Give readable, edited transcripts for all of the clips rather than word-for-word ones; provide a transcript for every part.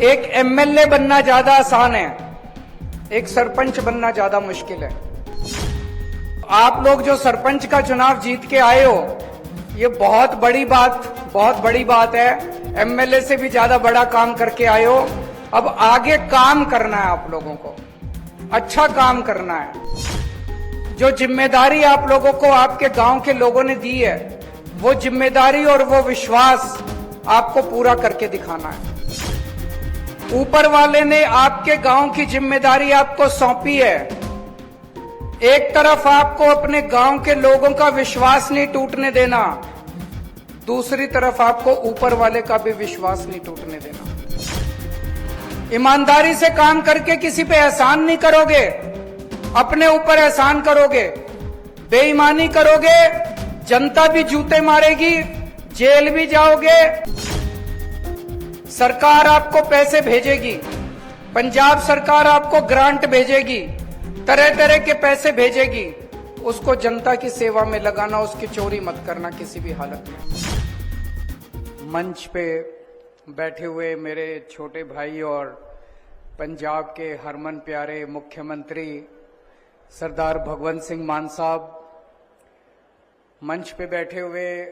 एक एमएलए बनना ज्यादा आसान है, एक सरपंच बनना ज्यादा मुश्किल है। आप लोग जो सरपंच का चुनाव जीत के आए हो, ये बहुत बड़ी बात है। एमएलए से भी ज्यादा बड़ा काम करके आए हो। अब आगे काम करना है, आप लोगों को अच्छा काम करना है। जो जिम्मेदारी आप लोगों को आपके गांव के लोगों ने दी है, वो जिम्मेदारी और वो विश्वास आपको पूरा करके दिखाना है। ऊपर वाले ने आपके गांव की जिम्मेदारी आपको सौंपी है। एक तरफ आपको अपने गांव के लोगों का विश्वास नहीं टूटने देना, दूसरी तरफ आपको ऊपर वाले का भी विश्वास नहीं टूटने देना। ईमानदारी से काम करके किसी पे एहसान नहीं करोगे, अपने ऊपर एहसान करोगे। बेईमानी करोगे, जनता भी जूते मारेगी, जेल भी जाओगे। सरकार आपको पैसे भेजेगी, पंजाब सरकार आपको ग्रांट भेजेगी, तरह तरह के पैसे भेजेगी। उसको जनता की सेवा में लगाना, उसकी चोरी मत करना किसी भी हालत में। मंच पे बैठे हुए मेरे छोटे भाई और पंजाब के हरमन प्यारे मुख्यमंत्री सरदार भगवंत सिंह मान साहब, मंच पे बैठे हुए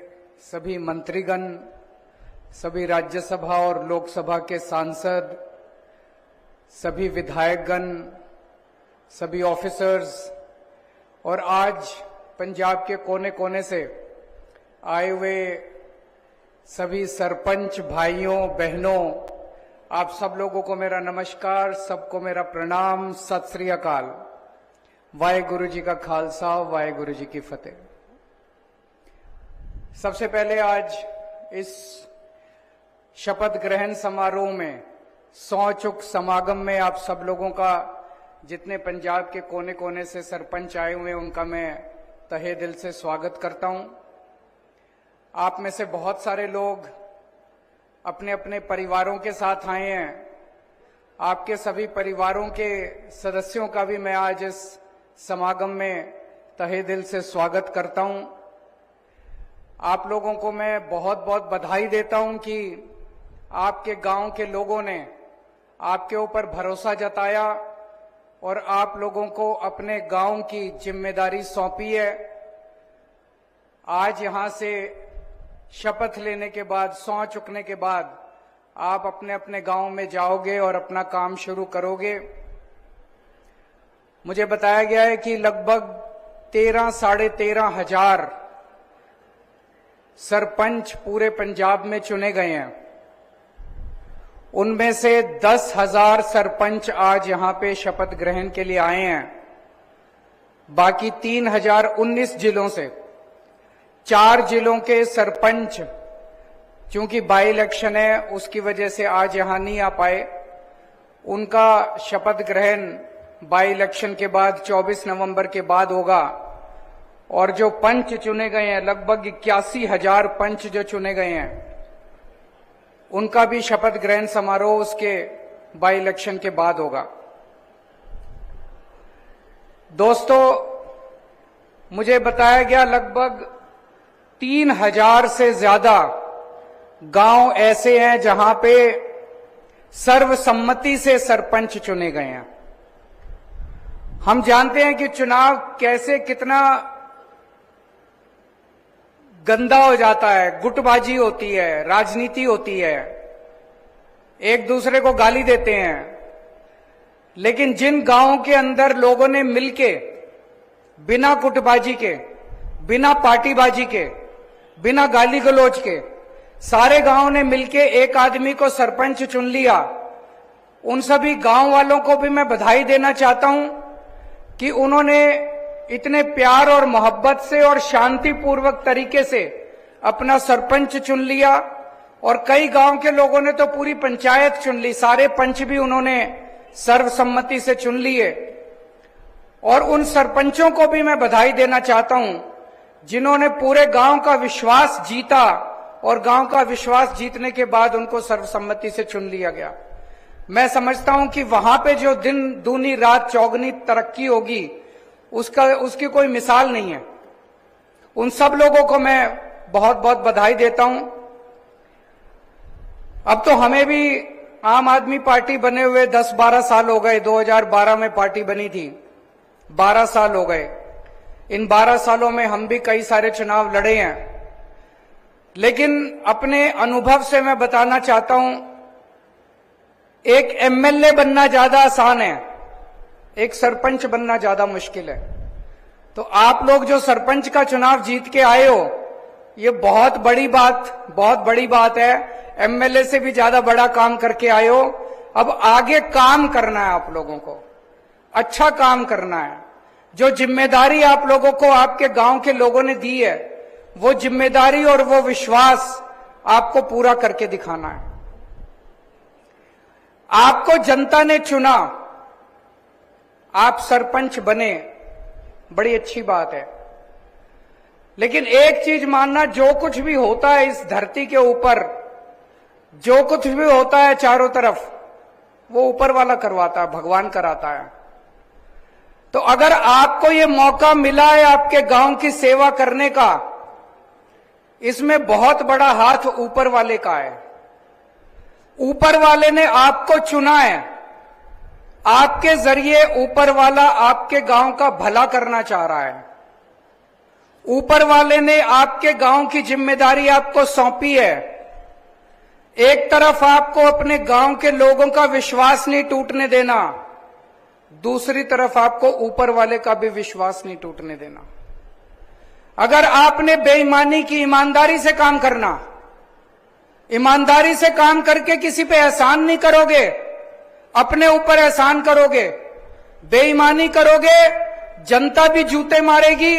सभी मंत्रीगण, सभी राज्यसभा और लोकसभा के सांसद, सभी विधायकगण, सभी ऑफिसर्स और आज पंजाब के कोने कोने से आए हुए सभी सरपंच भाइयों बहनों, आप सब लोगों को मेरा नमस्कार, सबको मेरा प्रणाम, सत श्री अकाल। वाहेगुरु जी का खालसा, वाहेगुरु जी की फतेह। सबसे पहले आज इस शपथ ग्रहण समारोह में, सौ चुक समागम में आप सब लोगों का, जितने पंजाब के कोने कोने से सरपंच आए हुए हैं, उनका मैं तहे दिल से स्वागत करता हूं। आप में से बहुत सारे लोग अपने अपने परिवारों के साथ आए हैं। आपके सभी परिवारों के सदस्यों का भी मैं आज इस समागम में तहे दिल से स्वागत करता हूं। आप लोगों को मैं बहुत बहुत बधाई देता हूं कि आपके गांव के लोगों ने आपके ऊपर भरोसा जताया और आप लोगों को अपने गांव की जिम्मेदारी सौंपी है। आज यहां से शपथ लेने के बाद, सौं चुकने के बाद आप अपने अपने गांव में जाओगे और अपना काम शुरू करोगे। मुझे बताया गया है कि लगभग 13 - 13,500 सरपंच पूरे पंजाब में चुने गए हैं। उनमें से 10,000 सरपंच आज यहां पे शपथ ग्रहण के लिए आए हैं। बाकी 3,019 जिलों से 4 जिलों के सरपंच, चूंकि बाई इलेक्शन है उसकी वजह से आज यहां नहीं आ पाए। उनका शपथ ग्रहण बाई इलेक्शन के बाद 24 नवंबर के बाद होगा। और जो पंच चुने गए हैं, लगभग 81,000 पंच जो चुने गए हैं, उनका भी शपथ ग्रहण समारोह उसके बाई इलेक्शन के बाद होगा। दोस्तों, मुझे बताया गया लगभग 3,000 से ज्यादा गांव ऐसे हैं जहां पे सर्वसम्मति से सरपंच चुने गए हैं। हम जानते हैं कि चुनाव कैसे, कितना गंदा हो जाता है, गुटबाजी होती है, राजनीति होती है, एक दूसरे को गाली देते हैं। लेकिन जिन गांवों के अंदर लोगों ने मिलके बिना गुटबाजी के, बिना पार्टीबाजी के, बिना गाली गलौज के, सारे गांवों ने मिलके एक आदमी को सरपंच चुन लिया, उन सभी गांव वालों को भी मैं बधाई देना चाहता हूं कि उन्होंने इतने प्यार और मोहब्बत से और शांतिपूर्वक तरीके से अपना सरपंच चुन लिया। और कई गांव के लोगों ने तो पूरी पंचायत चुन ली, सारे पंच भी उन्होंने सर्वसम्मति से चुन लिए। और उन सरपंचों को भी मैं बधाई देना चाहता हूं जिन्होंने पूरे गांव का विश्वास जीता और गांव का विश्वास जीतने के बाद उनको सर्वसम्मति से चुन लिया गया। मैं समझता हूं कि वहां पे जो दिन दूनी रात चौगनी तरक्की होगी, उसकी कोई मिसाल नहीं है। उन सब लोगों को मैं बहुत बहुत बधाई देता हूं। अब तो हमें भी आम आदमी पार्टी बने हुए 10-12 साल हो गए। 2012 में पार्टी बनी थी, 12 साल हो गए। इन 12 सालों में हम भी कई सारे चुनाव लड़े हैं, लेकिन अपने अनुभव से मैं बताना चाहता हूं, एक एमएलए बनना ज्यादा आसान है, एक सरपंच बनना ज्यादा मुश्किल है। तो आप लोग जो सरपंच का चुनाव जीत के आए हो, ये बहुत बड़ी बात है। एमएलए से भी ज्यादा बड़ा काम करके आए हो। अब आगे काम करना है, आप लोगों को अच्छा काम करना है। जो जिम्मेदारी आप लोगों को आपके गांव के लोगों ने दी है, वो जिम्मेदारी और वो विश्वास आपको पूरा करके दिखाना है। आपको जनता ने चुना, आप सरपंच बने, बड़ी अच्छी बात है। लेकिन एक चीज मानना, जो कुछ भी होता है इस धरती के ऊपर, जो कुछ भी होता है चारों तरफ, वो ऊपर वाला करवाता है, भगवान कराता है। तो अगर आपको ये मौका मिला है आपके गांव की सेवा करने का, इसमें बहुत बड़ा हाथ ऊपर वाले का है। ऊपर वाले ने आपको चुना है, आपके जरिए ऊपर वाला आपके गांव का भला करना चाह रहा है। ऊपर वाले ने आपके गांव की जिम्मेदारी आपको सौंपी है। एक तरफ आपको अपने गांव के लोगों का विश्वास नहीं टूटने देना, दूसरी तरफ आपको ऊपर वाले का भी विश्वास नहीं टूटने देना। अगर आपने बेईमानी की, ईमानदारी से काम करना, ईमानदारी से काम करके किसी पे एहसान नहीं करोगे, अपने ऊपर एहसान करोगे, बेईमानी करोगे, जनता भी जूते मारेगी,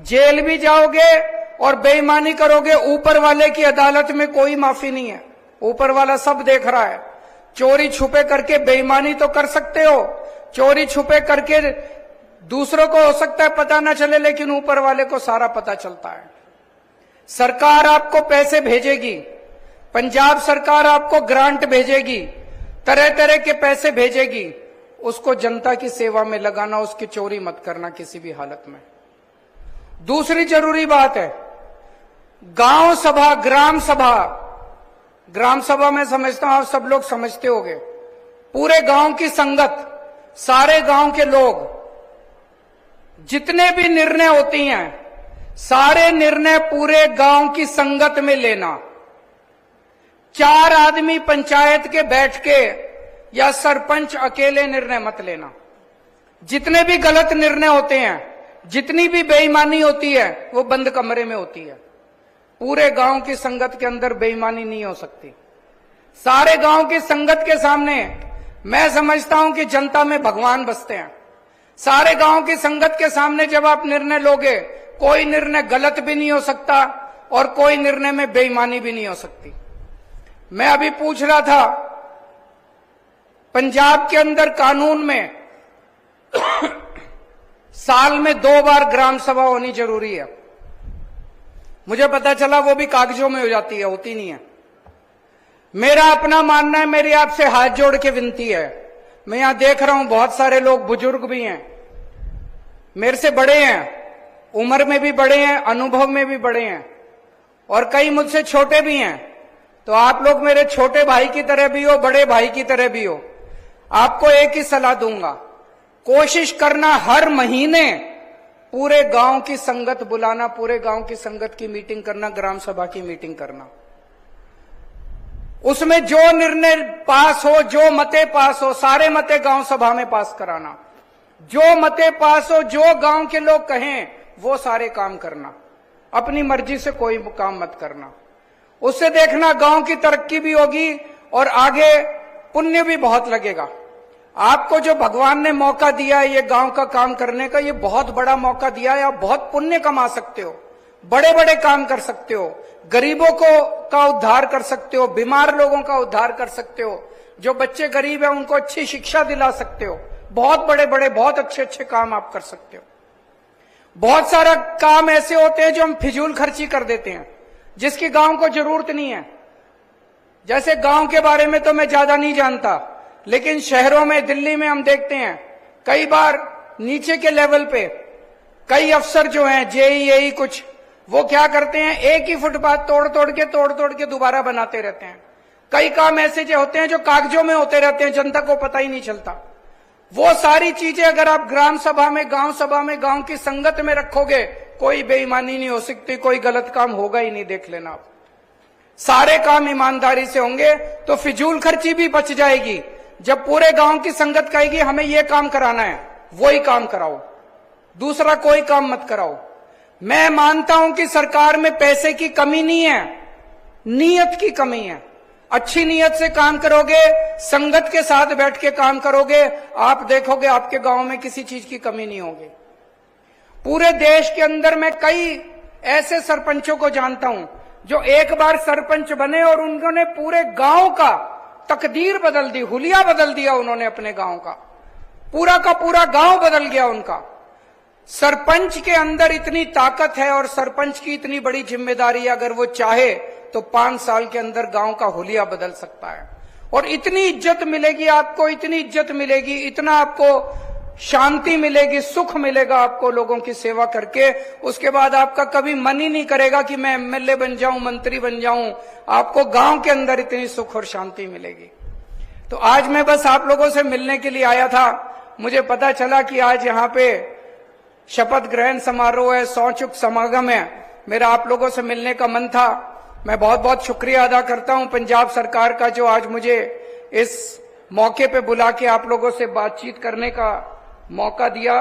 जेल भी जाओगे, और बेईमानी करोगे, ऊपर वाले की अदालत में कोई माफी नहीं है। ऊपर वाला सब देख रहा है। चोरी छुपे करके बेईमानी तो कर सकते हो, चोरी छुपे करके दूसरों को हो सकता है पता ना चले, लेकिन ऊपर वाले को सारा पता चलता है। सरकार आपको पैसे भेजेगी, पंजाब सरकार आपको ग्रांट भेजेगी, तरह तरह के पैसे भेजेगी, उसको जनता की सेवा में लगाना, उसकी चोरी मत करना किसी भी हालत में। दूसरी जरूरी बात है, गांव सभा, ग्राम सभा। ग्राम सभा में समझता हूं आप सब लोग समझते होंगे, पूरे गांव की संगत, सारे गांव के लोग, जितने भी निर्णय होती हैं, सारे निर्णय पूरे गांव की संगत में लेना। 4 आदमी पंचायत के बैठ के या सरपंच अकेले निर्णय मत लेना। जितने भी गलत निर्णय होते हैं, जितनी भी बेईमानी होती है, वो बंद कमरे में होती है। पूरे गांव की संगत के अंदर बेईमानी नहीं हो सकती। सारे गांव की संगत के सामने मैं समझता हूं कि जनता में भगवान बसते हैं। सारे गांव की संगत के सामने जब आप निर्णय लोगे, कोई निर्णय गलत भी नहीं हो सकता और कोई निर्णय में बेईमानी भी नहीं हो सकती। मैं अभी पूछ रहा था, पंजाब के अंदर कानून में साल में 2 बार ग्राम सभा होनी जरूरी है। मुझे पता चला वो भी कागजों में हो जाती है, होती नहीं है। मेरा अपना मानना है, मेरी आपसे हाथ जोड़ के विनती है, मैं यहां देख रहा हूं बहुत सारे लोग बुजुर्ग भी हैं, मेरे से बड़े हैं, उम्र में भी बड़े हैं, अनुभव में भी बड़े हैं, और कई मुझसे छोटे भी हैं। तो आप लोग मेरे छोटे भाई की तरह भी हो, बड़े भाई की तरह भी हो। आपको एक ही सलाह दूंगा, कोशिश करना हर महीने पूरे गांव की संगत बुलाना, पूरे गांव की संगत की मीटिंग करना, ग्राम सभा की मीटिंग करना। उसमें जो निर्णय पास हो, जो मते पास हो, सारे मते गांव सभा में पास कराना। जो मते पास हो, जो गांव के लोग कहें, वो सारे काम करना। अपनी मर्जी से कोई काम मत करना। उससे देखना गांव की तरक्की भी होगी और आगे पुण्य भी बहुत लगेगा। आपको जो भगवान ने मौका दिया है ये गांव का काम करने का, ये बहुत बड़ा मौका दिया है। आप बहुत पुण्य कमा सकते हो, बड़े बड़े काम कर सकते हो, गरीबों का उद्धार कर सकते हो, बीमार लोगों का उद्धार कर सकते हो, जो बच्चे गरीब हैं उनको अच्छी शिक्षा दिला सकते हो। बहुत बड़े बड़े, बहुत अच्छे अच्छे काम आप कर सकते हो। बहुत सारा काम ऐसे होते हैं जो हम फिजूल खर्ची कर देते हैं, जिसकी गांव को जरूरत नहीं है। जैसे गांव के बारे में तो मैं ज्यादा नहीं जानता, लेकिन शहरों में, दिल्ली में हम देखते हैं कई बार नीचे के लेवल पे कई अफसर जो हैं, जेई कुछ, वो क्या करते हैं, एक ही फुटपाथ तोड़ तोड़ के दोबारा बनाते रहते हैं। कई काम ऐसे जो होते हैं जो कागजों में होते रहते हैं, जनता को पता ही नहीं चलता। वो सारी चीजें अगर आप ग्राम सभा में, गांव की संगत में रखोगे, कोई बेईमानी नहीं हो सकती, कोई गलत काम होगा ही नहीं। देख लेना आप, सारे काम ईमानदारी से होंगे तो फिजूल खर्ची भी बच जाएगी। जब पूरे गांव की संगत कहेगी हमें यह काम कराना है, वही काम कराओ, दूसरा कोई काम मत कराओ। मैं मानता हूं कि सरकार में पैसे की कमी नहीं है, नीयत की कमी है। अच्छी नीयत से काम करोगे, संगत के साथ बैठ के काम करोगे, आप देखोगे आपके गांव में किसी चीज की कमी नहीं होगी। पूरे देश के अंदर मैं कई ऐसे सरपंचों को जानता हूं जो एक बार सरपंच बने और उन्होंने पूरे गांव का तकदीर बदल दी, हुलिया बदल दिया उन्होंने अपने गांव का पूरा गांव बदल गया उनका। सरपंच के अंदर इतनी ताकत है और सरपंच की इतनी बड़ी जिम्मेदारी है, अगर वो चाहे तो 5 साल के अंदर गांव का हुलिया बदल सकता है। और इतनी इज्जत मिलेगी आपको, इतनी इज्जत मिलेगी, इतना आपको शांति मिलेगी, सुख मिलेगा आपको लोगों की सेवा करके। उसके बाद आपका कभी मन ही नहीं करेगा कि मैं एमएलए बन जाऊं, मंत्री बन जाऊं। आपको गांव के अंदर इतनी सुख और शांति मिलेगी। तो आज मैं बस आप लोगों से मिलने के लिए आया था। मुझे पता चला कि आज यहाँ पे शपथ ग्रहण समारोह है, सौचुक समागम है, मेरा आप लोगों से मिलने का मन था। मैं बहुत बहुत शुक्रिया अदा करता हूं पंजाब सरकार का, जो आज मुझे इस मौके पे बुला के आप लोगों से बातचीत करने का मौका दिया।